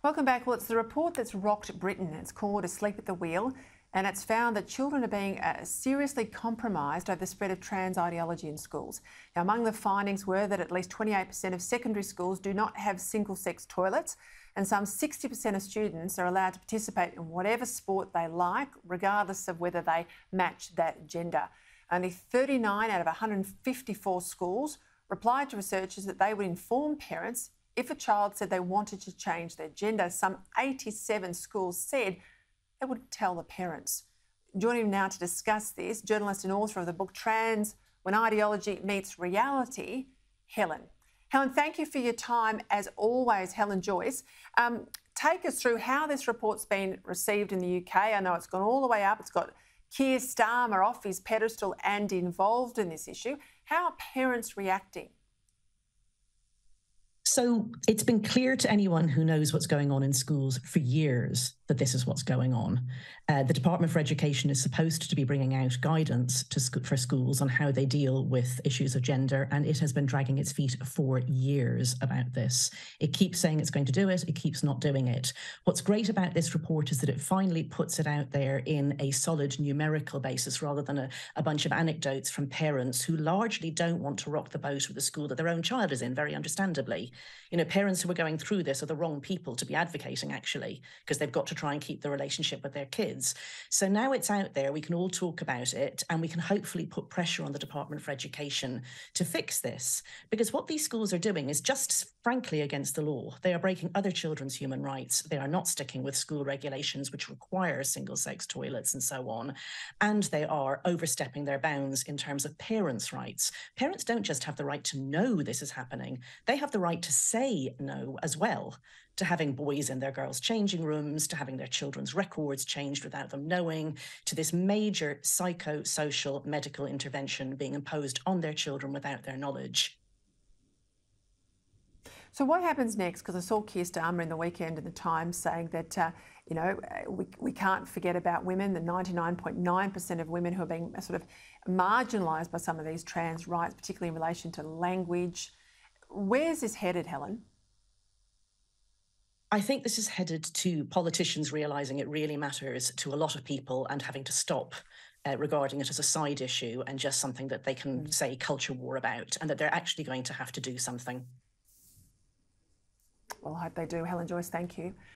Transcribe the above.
Welcome back. Well, it's the report that's rocked Britain. It's called Asleep at the Wheel, and it's found that children are being seriously compromised over the spread of trans ideology in schools. Now, among the findings were that at least 28% of secondary schools do not have single-sex toilets, and some 60% of students are allowed to participate in whatever sport they like, regardless of whether they match that gender. Only 39 out of 154 schools replied to researchers that they would inform parents if a child said they wanted to change their gender. Some 87 schools said they would tell the parents. Joining me now to discuss this, journalist and author of the book Trans When Ideology Meets Reality, Helen. Helen, thank you for your time, as always, Helen Joyce. Take us through how this report's been received in the UK. I know it's gone all the way up. It's got Keir Starmer off his pedestal and involved in this issue. How are parents reacting? So it's been clear to anyone who knows what's going on in schools for years that this is what's going on. The Department for Education is supposed to be bringing out guidance for schools on how they deal with issues of gender, and it has been dragging its feet for years about this. It keeps saying it's going to do it, it keeps not doing it. What's great about this report is that it finally puts it out there in a solid numerical basis rather than a bunch of anecdotes from parents who largely don't want to rock the boat with the school that their own child is in, very understandably. You know, parents who are going through this are the wrong people to be advocating, actually, because they've got to try and keep the relationship with their kids. So now it's out there, we can all talk about it, and we can hopefully put pressure on the Department for Education to fix this. Because what these schools are doing is just, frankly, against the law. They are breaking other children's human rights. They are not sticking with school regulations which require single-sex toilets and so on. And they are overstepping their bounds in terms of parents' rights. Parents don't just have the right to know this is happening, they have the right to say no as well, to having boys in their girls' changing rooms, to having their children's records changed without them knowing, to this major psychosocial medical intervention being imposed on their children without their knowledge. So what happens next? Because I saw Keir Starmer in the weekend in the Times saying that, we can't forget about women, the 99.9% of women who are being sort of marginalised by some of these trans rights, particularly in relation to language. Where's this headed, Helen? I think this is headed to politicians realising it really matters to a lot of people and having to stop regarding it as a side issue and just something that they can say culture war about, and that they're actually going to have to do something. Well, I hope they do. Helen Joyce, thank you.